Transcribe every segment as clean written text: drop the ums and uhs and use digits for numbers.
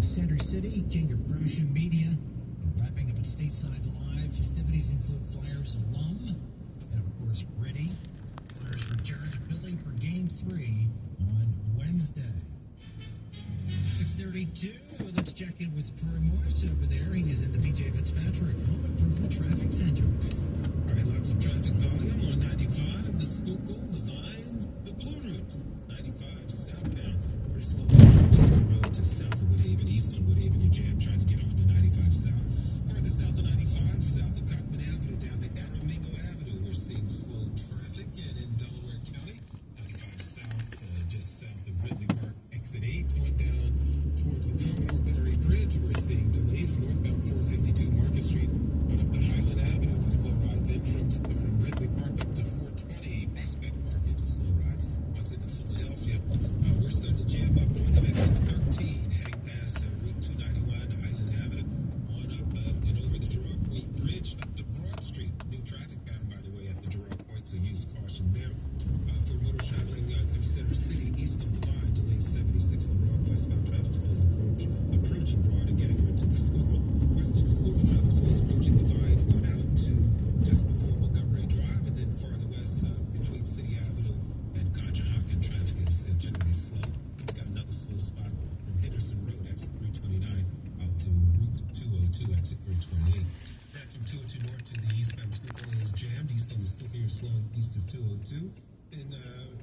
Center City, King of Prussia Media. We're wrapping up at Stateside Live. Festivities include Flyers alum and, of course, Gritty. Flyers return to Philly for Game 3 on Wednesday. 6:32. Let's check in with Troy Morris over there. He is in the B.J. Fitzpatrick Home Improvement Traffic Center. All right, lots of traffic volume on 95, the Schuylkill, the Vine, the Blue Route, 95 southbound. We're slow on Woodhaven Road to south of Woodhaven, east on Woodhaven. You're jammed trying to get onto 95 south. Further south of 95, south of Cockman Avenue, down to Aramingo Avenue. We're seeing slow traffic. And in Delaware County, 95 south, just south of Ridley Park, exit 8, going down towards the Commodore Battery Bridge. We're seeing delays northbound 452 Market Street, going up to Highland Avenue. It's a slow ride. Then from Ridley Park up to 420 Prospect Park, it's a slow ride. Once into Philadelphia, we're starting to jam up north of exit 13, heading past Route 291, Island Avenue, on up and over the Girard Point Bridge up to Broad Street. New traffic pattern, by the way, at the Girard Point, so use caution there. For motor traveling through Center City, east on the Vine, delayed 76 to Broad, westbound traffic slows approaching Broad and getting onto the Schuylkill. West on the Schuylkill, traffic slows approaching the Vine, going out to just before Montgomery Drive, and then farther west between City Avenue and Conshohocken, traffic is generally slow. We've got another slow spot from Henderson Road, exit 329, out to Route 202, exit 328. Back from 202 north to the eastbound Schuylkill is jammed. East on the Schuylkill, you're slow east of 202. And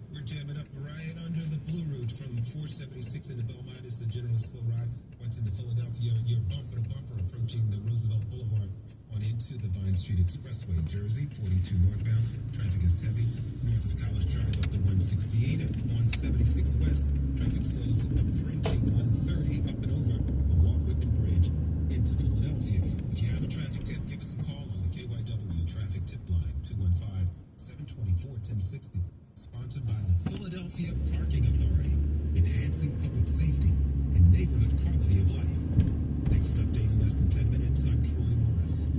we're jamming up right under the Blue Route from 476 into Belmont. It's a generally slow ride. Once into Philadelphia, you're bumper to bumper approaching the Roosevelt Boulevard on into the Vine Street Expressway. Jersey, 42 northbound. Traffic is heavy. North of College Drive up to 168 at 176 west. Traffic slows approaching 130 up and over the Walt Whitman Bridge into Philadelphia. If you have a traffic tip, give us a call on the KYW traffic tip line, 215-724-1060. Sponsored by the Philadelphia Parking Authority, enhancing public safety and neighborhood quality of life. Next update in less than 10 minutes. I'm Troy Morris.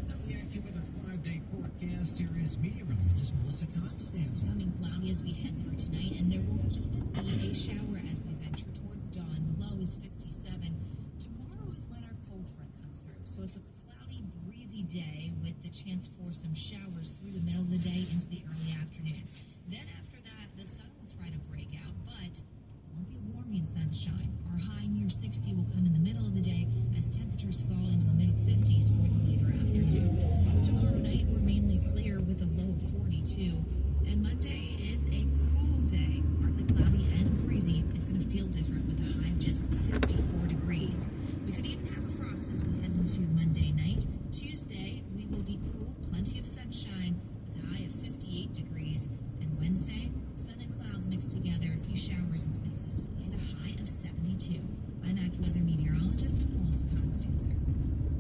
Now the AccuWeather 5-day forecast. Here is meteorologist Melissa Constance. Becoming cloudy as we head through tonight, and there will even be a shower as we venture towards dawn. The low is 57. Tomorrow is when our cold front comes through, so it's a cloudy, breezy day with the chance for some showers through the middle of the day into the early afternoon. Then after that, the sun will try to break out, but it won't be warming sunshine. Our high near 60 will come in the middle of the day as temperatures fall into the middle 50s for the later afternoon. Tomorrow night, we're mainly clear with a low of 42, and Monday is a cool day, partly cloudy and breezy. It's going to feel different with a high of just 54 degrees. We could even have a frost as we head into Monday night. Tuesday, we will be cool, plenty of sunshine with a high of 58 degrees. And Wednesday, sun and clouds mixed together, a few showers in places. We hit a high of 72. I'm AccuWeather meteorologist Melissa Constancer.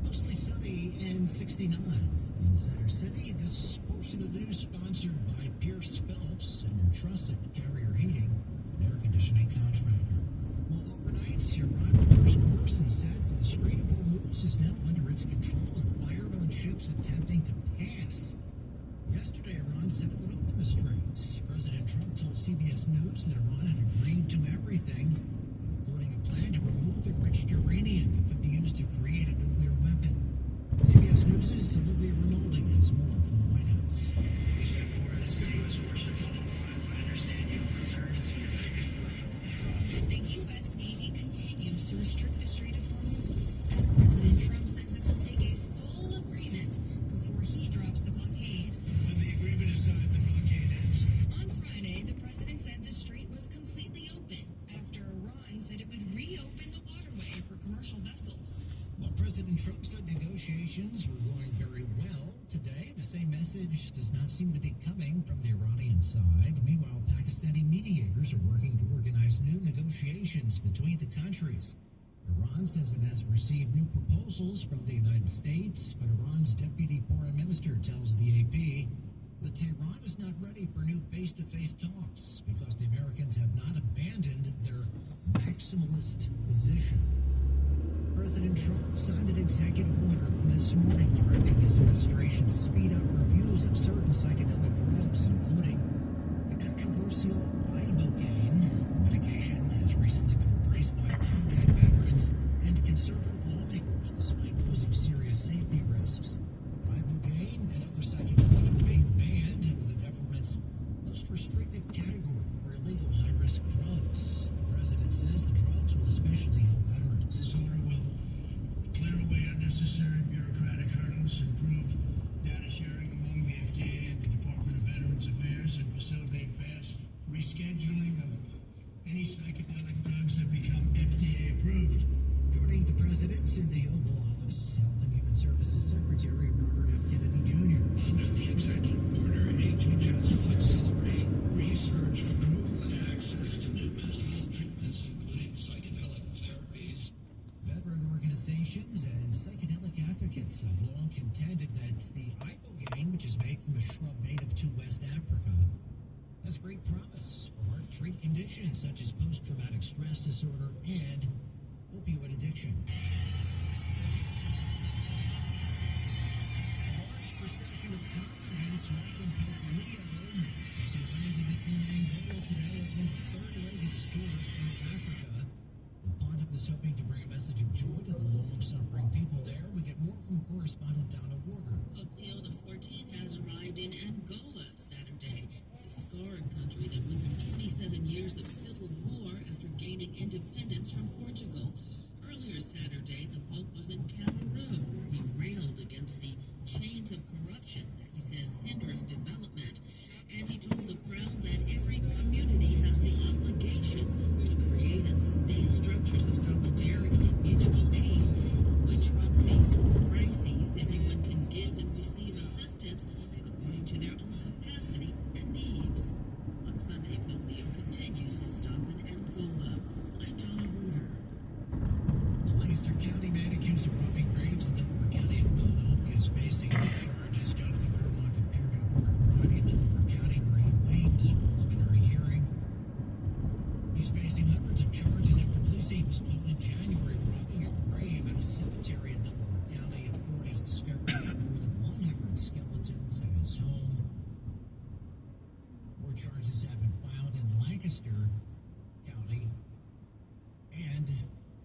Mostly sunny and 69 in Center City. This portion of the news sponsored by Pierce Phelps and your trusted Carrier Heating and Air Conditioning contractor. Well, overnight, your ride reversed course and said that the Strait of Hormuz is now under its control and fired on ships attempting to pass. Yesterday, Iran said it would open the straits. President Trump told CBS News that Iran had agreed to everything, including a plan to remove enriched uranium that could be used to create a nuclear weapon. CBS News' Olivia Rinaldi has more from the White House. This is U.S. Washington. I understand you returned to your previous. The U.S. Navy continues to restrict the Strait of Hormuz as President Trump says it will take a full agreement before he drops the blockade. When the agreement is signed, the blockade ends. On Friday, the president said the strait was completely open after Iran said it would reopen the waterway for commercial vessels. Well, President Trump said negotiations were going very well today. The same message does not seem to be coming from the Iranian side. Meanwhile, Pakistani mediators are working to organize new negotiations between the countries. Iran says it has received new proposals from the United States, but Iran's deputy foreign minister tells the AP that Tehran is not ready for new face-to-face talks because the Americans have not abandoned their maximalist position. President Trump signed an executive order this morning directing his administration to speed up reviews of certain psychedelic drugs, including the controversial ibogaine. The medication has recently been embraced by combat veterans residents in the Oval Office. Health and Human Services Secretary Robert F. Kennedy Jr. Under the executive order, HHS will accelerate research, approval, and access to new mental health treatments, including psychedelic therapies. Veteran organizations and psychedelic advocates have long contended that the ibogaine, which is made from a shrub native to West Africa, has great promise for treat conditions such as post-traumatic stress disorder and opioid addiction. A large procession of congregants welcomed Pope Leo as he landed in Angola today, opening the third leg of his tour through Africa. The pontiff is hoping to bring a message of joy to the long-suffering people there. We get more from correspondent Donna Warder. Pope Leo XIV has arrived in Angola Saturday. It's a scarred country that went through 27 years of civil war after gaining independence from Portugal. Earlier Saturday, the Pope was in Cameroon, where he railed against the chains of corruption that he says hinders development. And he told the crowd that every community has the obligation to create and sustain structures of solidarity and mutual aid, in which, when faced with crises, everyone can give and receive assistance according to their own capacity and needs. On Sunday, Pope Leo continues his stop in Angola. I'm Donna Warder. The Lancaster County man accused of robbing graves in Delaware County in Philadelphia is facing charges. Jonathan Kermont appeared in court Friday in Delaware County where he waived his preliminary hearing. He's facing hundreds of charges after police say he was caught in January robbing a grave at a cemetery in Delaware County. Authorities discovered he had more than 100 skeletons at his home. More charges have been filed in Lancaster County and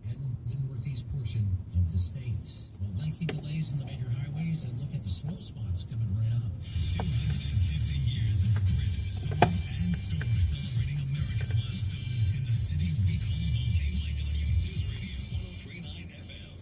in the northeast portion of the state. Well, lengthy delays on the major highways, and look at the slow spots coming right up. 250 years of grit, soul, and story celebrating America's milestone in the city we call home. KYW News Radio 103.9 FM.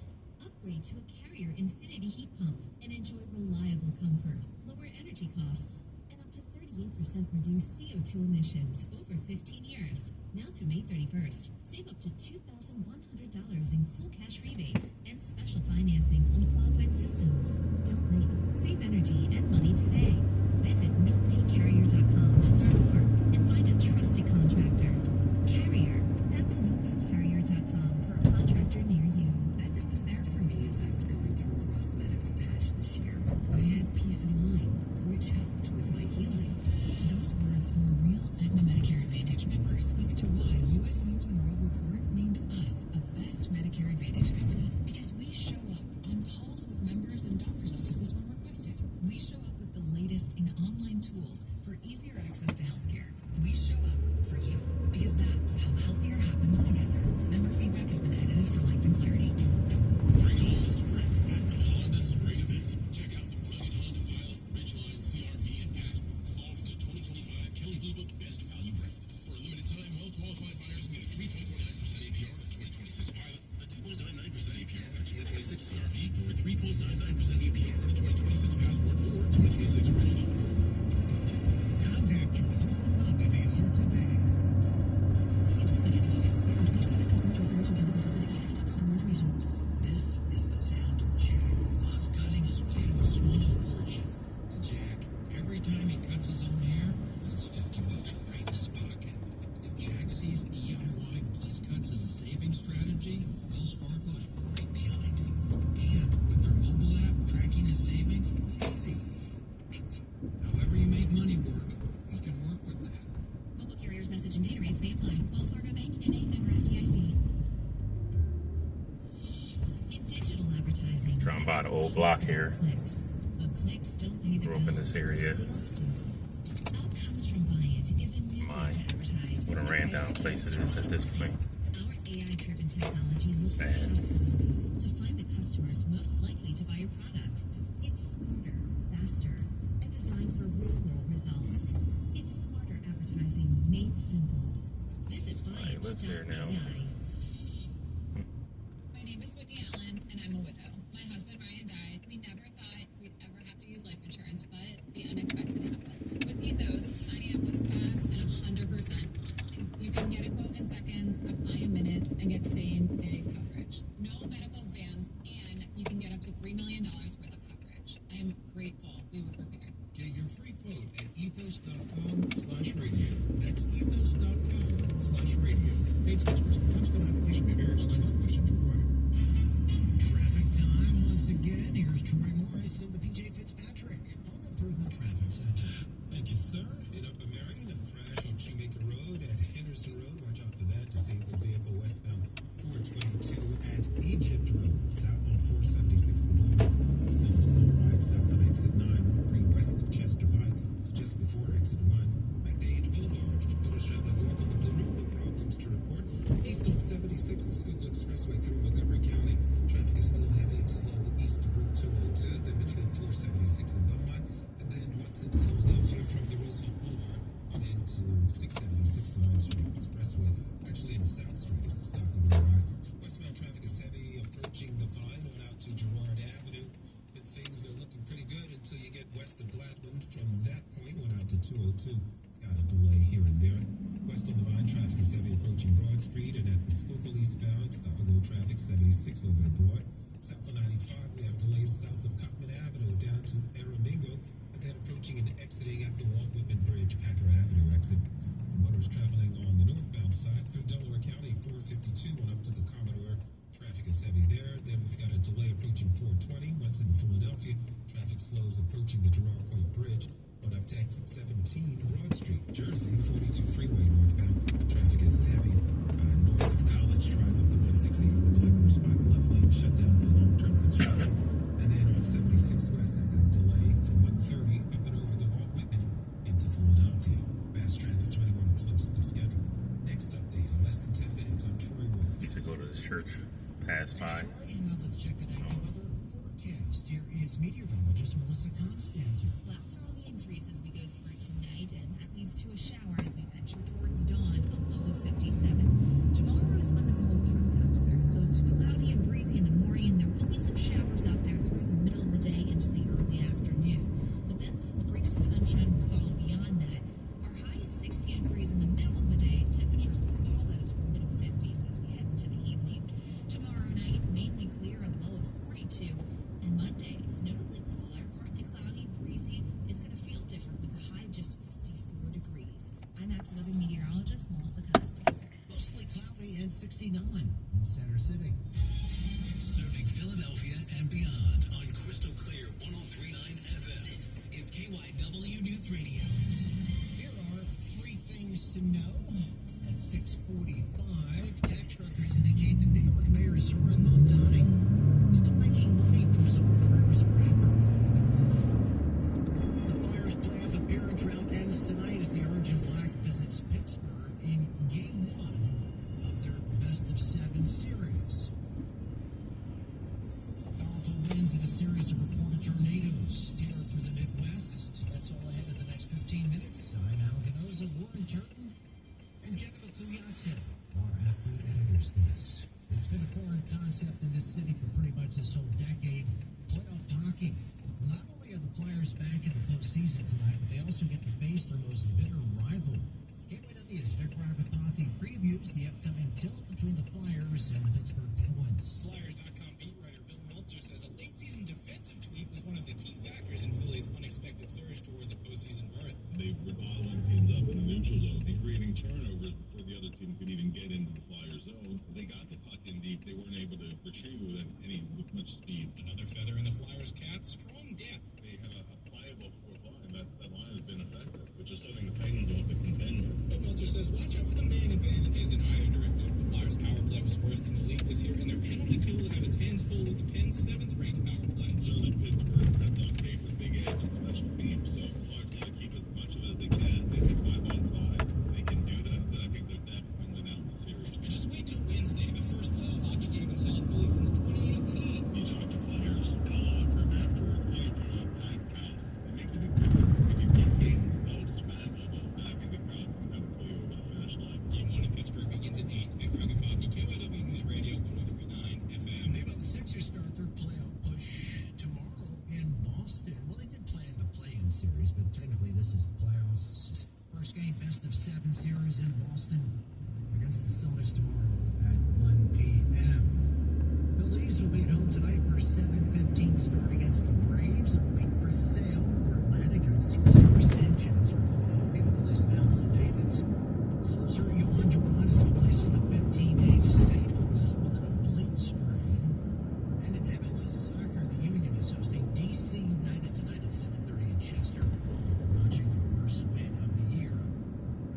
Upgrade to a Carrier Infinity heat pump and enjoy reliable comfort, lower energy costs, and up to 38% reduced CO2 emissions over 15 years. Now through May 31st, save up to $2,100 in cool cash rebates and special financing on qualified systems. Don't wait. Save energy and money today. Visit nopaycarrier.com to learn more and find a trusted contractor. Carrier. That's nopaycarrier.com for a contractor near you. That was there for me as I was going through a rough medical patch this year. I had peace of mind, which helped with my healing. Those words from a real Aetna Medicare Advantage member speak to why U.S. News and World Report named us a best Medicare Advantage company, because we show up on calls with members and doctors' offices when requested. We show up with the latest in online tools for easier access to healthcare. We show up for you, because that's how healthier happens together. Member feedback has been edited for length and clarity. Bring on the spring at the Honda Spring Event. Check out the brilliant Honda Pilot, Ridgeline, CR-V, and Passport, all from the 2025 Kelley Blue Book Best Value brand. For a limited time, well-qualified buyers can get a 3.49% APR on a 2026 Pilot, a 2.99% APR on a 2026 CR-V, or a 3.99% APR on a 2026 Passport, or 2026 Ridgeline. Contact your local Honda dealer today. This is the sound of Jack, thus cutting his way to a small fortune. To Jack, every time he cuts his own hair, that's $50 right in his pocket. If Jack sees DIY plus cuts as a saving strategy, Wells Fargo is right behind it. And with their mobile app tracking his savings, it's easy. However you make money work, you can work with that. Mobile carriers message and data rates may apply. Wells Fargo Bank, N.A. member FDIC. In digital advertising, Trying to buy the old block here. Clicks. But clicks don't pay the Grew up in this bills, area. sales do. Outcomes from Viant is a new way to advertise. What a ran down place it is at this point. Our AI-driven technology looks at Man. household needs to find the customers most likely to buy your product. It's smarter, faster, and designed for real-world results. It's smarter advertising made simple. Visit Somebody lives here now. Viant.ai. My name is Whitney Allen, and I'm a widow. My husband Ryan died. We never thought we'd ever have to use life insurance, but the unexpected happened. With Ethos, signing up was fast and 100% online. You can get a quote in seconds, apply in minutes, and get same-day coverage. No medical exam 76, the Schuylkill expressway through Montgomery County. Traffic is still heavy and slow east of Route 202, then between 476 and Belmont, and then once into Philadelphia from the Roosevelt Boulevard on into 676, the 9th Street expressway. Actually, in the South Street, it's a stop and go ride. Westbound traffic is heavy approaching the Vine on out to Girard Avenue. And things are looking pretty good until you get west of Gladwin. From that point on out to 202, got a delay here and there. West on the Vine, traffic is heavy approaching Broad Street, and at the Schuylkill eastbound, stop and go traffic 76 over to Broad. South of 95, we have delays south of Cockman Avenue down to Aramingo, and then approaching and exiting at the Walt Whitman Bridge, Packer Avenue exit. For motorists traveling on the northbound side through Delaware County, 452 on up to the Commodore. Traffic is heavy there. Then we've got a delay approaching 420. Once into Philadelphia, traffic slows approaching the Girard Point Bridge. On up to exit 17, Broad Street, Jersey, 42 freeway northbound. Traffic is heavy north of College Drive up to 168. The Black Horse by the left lane shut down for long-term construction. And then on 76 West, it's a delay from 130 up and over the Walt Whitman into Philadelphia. Mass Transit's running on close to schedule. Next update in less than 10 minutes on Troy Woods. Used to go to this church, pass by. And now let's check the active weather forecast. Here is meteorologist Melissa Constanza. Clouds are on the increase as we go through tonight, and that leads to a shower as we venture towards dawn, a low of 57. Tomorrow is when the cold front comes through, so it's cloudy and breezy in the morning. There will be some showers out there through the middle of the day into the early afternoon. But then some breaks of sunshine will follow beyond that. Our high is 60 degrees in the middle of the day. Temperatures will fall, though, to the middle 50s as we head into the evening. Tomorrow night, mainly clear, a low of 42. And Monday is notably cooler, partly cloudy, breezy. It's going to feel different with a high of just 54 degrees. I'm AccuWeather meteorologist Melissa Constanza. Mostly cloudy and 69 in Center City. Serving Philadelphia and beyond on Crystal Clear 103.9 FM. This is KYW News Radio. Here are 3 things to know. At 6:45, tax records indicate that New York Mayor Zoran Mamdani is still making money from his own career as a rapper. The Flyers playoff appearance round ends tonight as the Orange and Black visits Pittsburgh in Game 1 of their best-of-7 series. Powerful winds and a series of reported tornadoes tear through the Midwest. That's all ahead of the next 15 minutes. I'm Al Ganoza, Warren Turton, and Jennifer Kuyatse, our Food Editors Guest. It's been a foreign concept in this city for pretty much this whole decade. Playoff hockey. Well, not only are the Flyers back in the postseason tonight, but they also get to face their most bitter rival. KYW's Vic Rapapathy previews the upcoming tilt between the Flyers and the Pittsburgh Penguins. Flyers.com beat writer Bill Meltzer says a late-season defensive tweak was one of the key factors in Philly's unexpected surge towards a postseason berth. They were bottling things up in the neutral zone and creating turnovers before the other team could even get into the Flyers zone. They got the puck in deep. They weren't able to retrieve it with much speed. Another feather in the Flyers' cap, strong depth. They have a pliable fourth line. That line has been effective, which is something the Penguins want to contend with. But Meltzer says watch out for the man advantages in either direction. The Flyers' power play was worst in the league this year, and their penalty kill will have its hands full with the Pens' 7th-ranked power play. Certainly Pittsburgh has on paper big edge and special teams, so the Flyers want to keep as much of it as they can. They hit 5-on-5. They can do that, then I think they're definitely out in the series. And just wait till Wednesday, the first playoff hockey game in South Philly since 2018. You talk to players in the locker room afterwards, you put on packed house. It makes a big difference. If you keep getting those matches, then I think the crowd can come pull you over the finish line. Game 1 in Pittsburgh begins at 8. Vic Rapapathy, KYW News Radio 103.9 FM. Maybe the Sixers start their playoff push tomorrow in Boston. Well, they did play in the play-in series, but technically this is the playoffs. First game, best-of-7 series in Boston against the Celtics tomorrow at 1 p.m. Phillies will be at home tonight for a 7:15 start against the Braves. It will be Chris Sale for Atlanta against Christopher Sanchez for Philadelphia. The Phillies announced today that closer Yohan Duran has been placed on the 15-day disabled list with an oblique strain. And in MLS soccer, the Union is hosting DC United tonight at 7:30 in Chester. We're watching the worst win of the year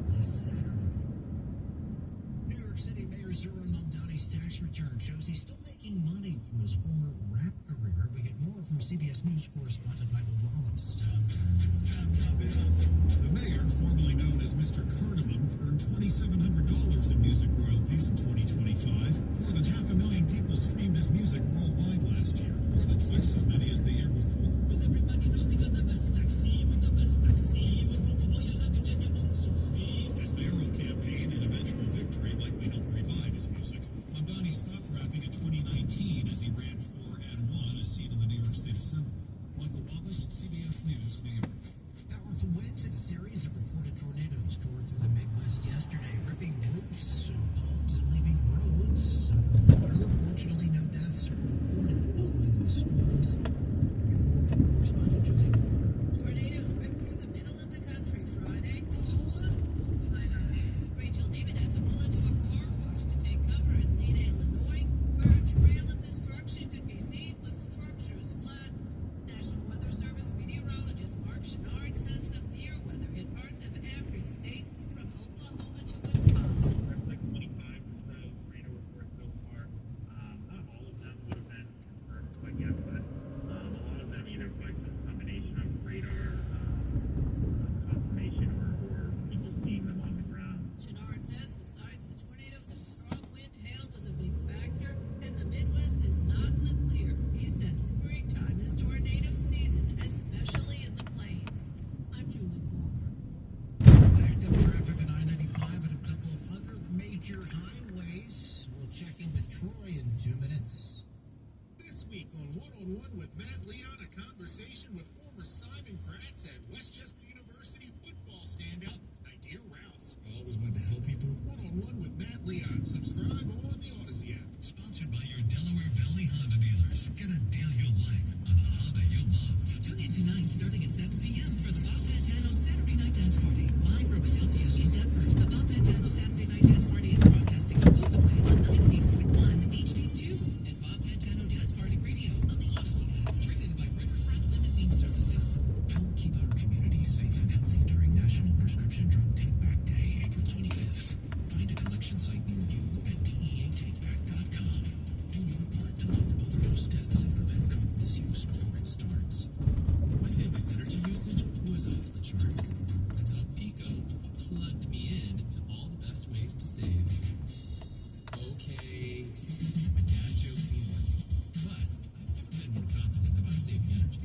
this Saturday. New York City Mayor Zoran Mamdani's tax return shows he's still making money from his former rap career. We get more from CBS News correspondent Michael Wallace. The mayor One-on-One with Matt Leon, a conversation with former Simon Gratz and Westchester University football standout, Nadir Rouse. Always want to help people. One-on-One with Matt Leon. Subscribe on the Odyssey app. Sponsored by your Delaware Valley Honda dealers. Get a deal you'll like on a Honda you'll love. Tune in tonight starting at 7 p.m. for the Bob Pantano Saturday Night Dance Party. Live from Philadelphia in Denver. The Bob Pantano Saturday Night Dance Party is broadcast exclusively on 98.1 HD2 and Bob Pantano Dance Party Radio on the Odyssey app. Driven by Riverfront Limousine Services. Help keep our community safe and healthy during National Prescription Drug Take Back Day, April 25th. Find a collection site near you at DEATakeback.com. Do your part to lower overdose deaths and prevent drug misuse before it starts. My family's energy usage was off the charts. That's how Pico plugged me in to all the best ways to save. Okay, my dad jokes me more, but I've never been more confident about saving energy.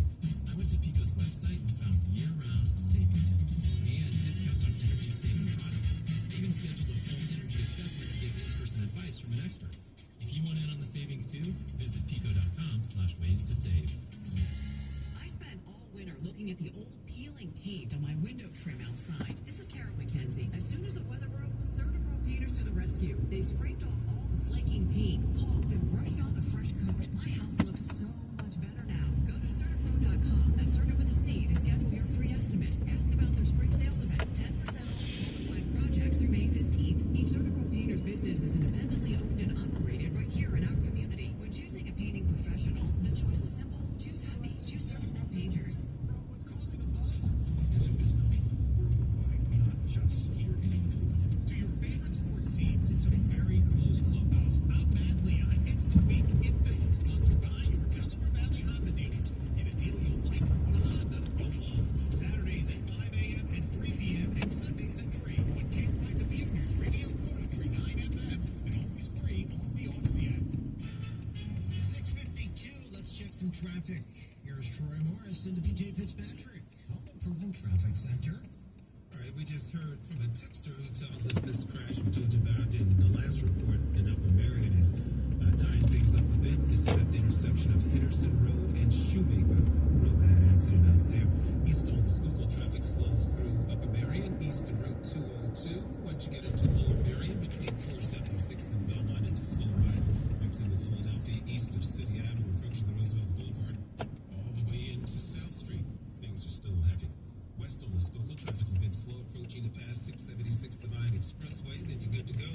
I went to Pico's website and found year-round saving tips and discounts on energy-saving products. I even scheduled a full energy assessment to get in-person advice from an expert. If you want in on the savings too, visit pico.com/ways to save. I spent all winter looking at the old peeling paint on my window trim outside. This is Carol McKenzie. As soon as the weather broke, CertaPro painters to the rescue. They scraped off all the flaking paint, caulked, and brushed on a fresh coat. My house looks so much better now. Go to CertaPro.com. That's Certa with a C to schedule your free estimate. Ask about their spring sales event. 10% off qualified projects through May 15th. Each CertaPro painter's business is independently owned and operated right here in our community. When choosing a painting professional, the choice is simple. Choose happy. Choose CertaPro painters. What's causing the buzz? This is worldwide, not just here in England. To your favorite sports teams. It's a very close clubhouse. I'm Matt Leon. It's the week in Philly, sponsored by your Delaware Valley Honda dealers. Get a deal you'll like on a Honda you'll love. Saturdays at 5 a.m. and 3 p.m. and Sundays at 3 on KYW News Radio 103.9 FM and always free on the Odyssey app. 6:52. Let's check some traffic. Here's Troy Morris in the PJ Fitzpatrick Home Improvement Traffic Center. All right, we just heard from a tipster who tells us this crash we told you about in the last report in Upper Marion is tying things up a bit. This is at the intersection of Henderson Road and Shoemaker. Real bad accident out there. East on the Schuylkill, traffic slows through Upper Marion, east of Route 202. Once you get into Lower Marion, between 476 and Belmont, it's a slow ride. Next into Philadelphia, east of City Avenue, approaching the Roosevelt Boulevard, all the way into South Street. Things are still heavy. West on the Schuylkill, traffic's been slow approaching the past 676 Divine Expressway. Then you're good to go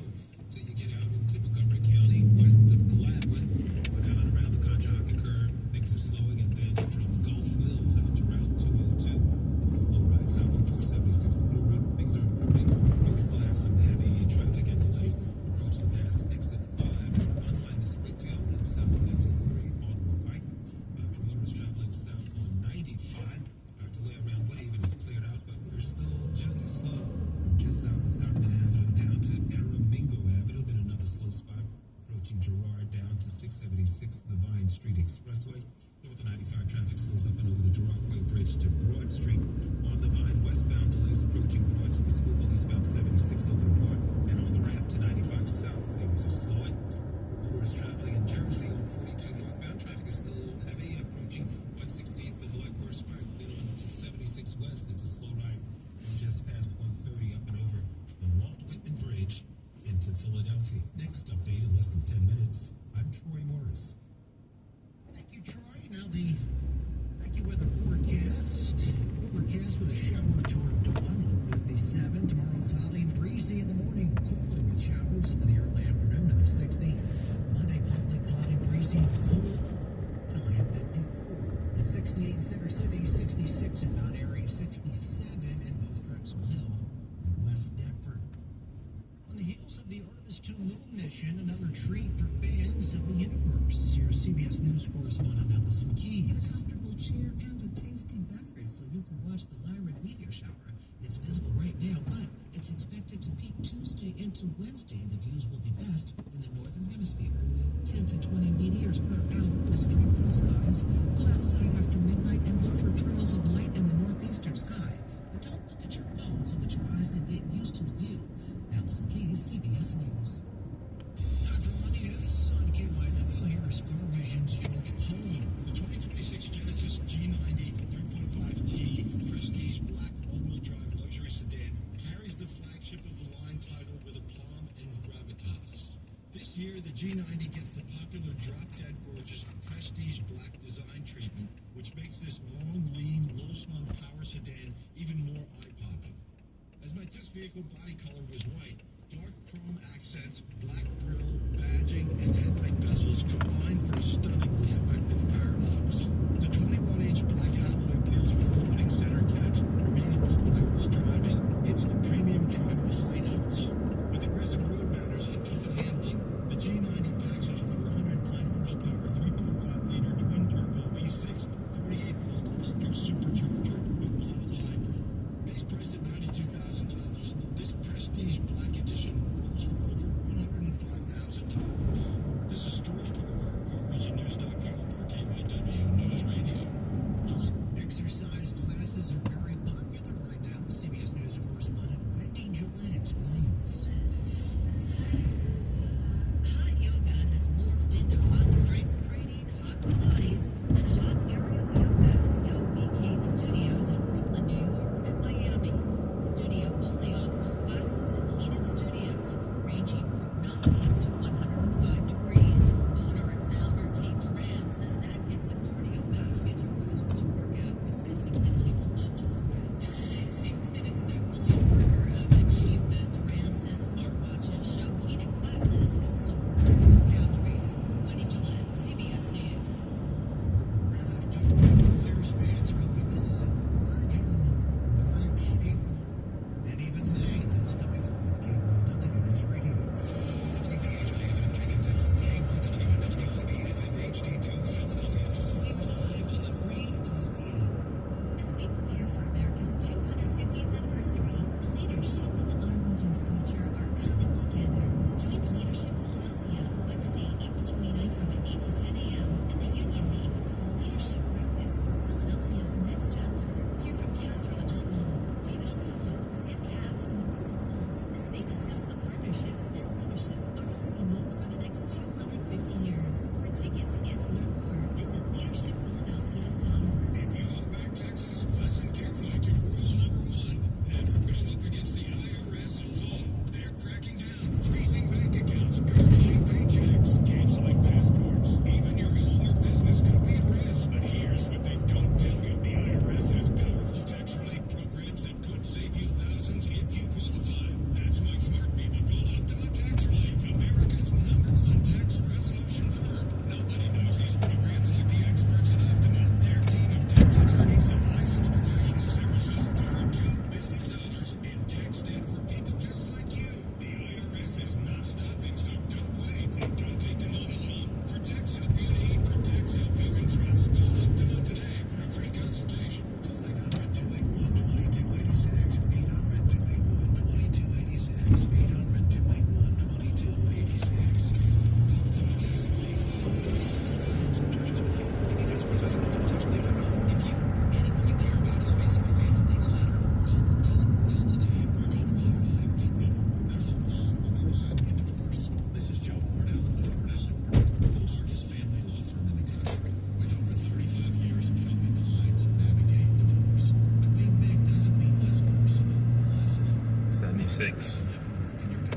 till you get out into Montgomery County, west of Gladwin. Go down around the Conshohocken curve. Things are slowing, and then from Gulf Mills out to Route 202. It's a slow ride. South on 476, the Blue Route. Things are improving, but we still have some heavy traffic and delays approaching the past exit 5. Unline the Springfield and south of exit 3 onward Pike. For motorists traveling south on 95, our delay around Woodhaven is cleared out, but we're still generally slow from just south of Cockman Avenue down to Aramingo Avenue, then another slow spot approaching Girard down to 676 the Vine Street Expressway. North of 95 traffic slows up and over the Girard Point Bridge to Broad Street. On the Vine westbound, delays approaching Broad to the Schuylkill eastbound 76 over to Broad, and on the ramp to 95 south, things are slowing. For motorists traveling in Jersey on 42 northbound, traffic is still heavy approaching 116th the Black Horse Pike, then on to 76 west. It's a slow ride from just past 130 up and over the Walt Whitman Bridge into Philadelphia. Next update in less than 10 minutes. I'm Troy Morris. Thank you, Troy. Now the AccuWeather forecast. Overcast with a shower toward dawn on 57. Tomorrow cloudy and breezy in the morning. Cooler with showers into the early afternoon, high 60. Monday partly cloudy, breezy, cool, high 54. At 68 in Center City, 66 in Mount Airy, 67 in both Drexel Hill and West Deptford. On the heels of the Artemis II moon mission, another treat for fans of the universe. Your CBS News correspondent Allison Keys. Comfortable chair and a tasty beverage so you can watch the Lyra meteor shower. It's visible right now, but it's expected to peak Tuesday into Wednesday, and the views will be best in the northern hemisphere. 10 to 20 meteors per hour will stream through the skies. Go outside after midnight and look for trails of light in the northeastern sky. But don't look at your phone so that your eyes can get used to the view. Allison Keys, CBS News. Time for more news on KYW. Here's Car Vision's George Holden. G90 gets the popular drop-dead gorgeous prestige black design treatment, which makes this long, lean, low-slung power sedan even more eye-popping. As my test vehicle body color was white, dark chrome accents, black grille, badging, and headlight bezels combine for a stunningly effective paradox. The 21-inch black alloy wheels with floating center caps remaining upright while driving, it's the premium tribal high notes. With aggressive road manners and common handling, the G90 packs a 409 horsepower, 3.5-liter twin-turbo V6, 48-volt electric supercharger with mild hybrid. Base priced at $92,000, this prestige black edition rolls for over $105,000. This is George Palmer of CarVisionNews.com for KYW News Radio. Exercise classes are very popular right now. CBS News correspondent Wendy Gillette explains. Hot yoga has morphed into hot strength training, hot Pilates, and hot aerial yoga. BK Studios in Brooklyn, New York, and Miami. The studio only offers classes in heated studios, ranging from 90 to 105 degrees. Owner and founder Kate Duran says that gives a cardiovascular boost to workouts. I think that people love to sweat. I think that it's definitely a marker of achievement. Duran says smartwatches show heated classes also burn more calories. Wendy Gillette, CBS News. Right after Flyers fans are hoping this is an virgin black April and even May. That's coming up on KYW News Radio. WPHI-FM Jenkintown, KYW and WIP-FM HD2 Philadelphia. He's live on the Philadelphia. As we prepare for America's 250th anniversary, the leaders shaping our region's future are coming together. Join the Leadership Philadelphia Wednesday, April 29th from 8 to 10 a.m. at the Union League for a leadership breakfast for Philadelphia's next chapter. Hear from Catherine Ottman, David O'Cohen, Sam Katz, and Earl Coles as they discuss the partnerships and leadership our city needs for the next 250 years. For tickets and to learn more, visit leadershipphiladelphia.org. If you hold back taxes, listen carefully to rule number 1. Never go up against the IRS alone. They're cracking down, freezing bank accounts, garnishing paychecks, canceling passports. Even your home or business could be at risk. But here's what they don't tell you. The IRS has powerful tax relief programs that could save you thousands if you qualify. That's why smart people call Optima Tax Relief America's #1 tax resolution firm. Nobody knows these programs like the experts at Optima. Their team of tax attorneys and licensed professionals have resolved over $2 billion in tax debt for people just like you. The IRS is not stopping, so don't wait and don't take them on alone. For tax help you need, for tax help you can trust, call Optima today for a free consultation. Call 800-281-2286. 800-281-2286. 800-281-2286. If you or anyone you care about is facing a family legal matter, call Cordell & Cordell today at 1-855-GET-LEGAL. There's a long line in divorce. This is Joe Cordell of Cordell & Cordell, the largest family law firm in the country, with over 35 years of helping clients navigate divorce. But being big doesn't mean less personal or less important. 76.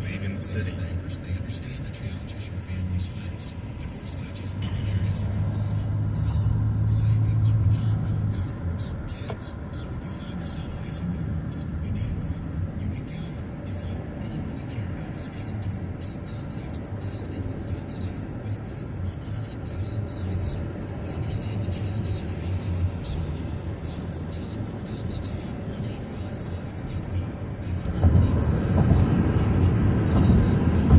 Leaving the city. Neighbors, they understand the challenges your families face. Divorce touches all areas of your life. Your home, savings, retirement, and of course, kids. So when you find yourself facing divorce, you need a partner you can count on. If you or anyone you care about is facing divorce, contact Cordell & Cordell today. With over 100,000 clients served, we understand the challenges you're facing on a personal level. Call Cordell & Cordell today at 1-855-GET-LEGAL. That's 1-855-GET-LEGAL. Philadelphia,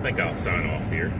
think I'll sign off here.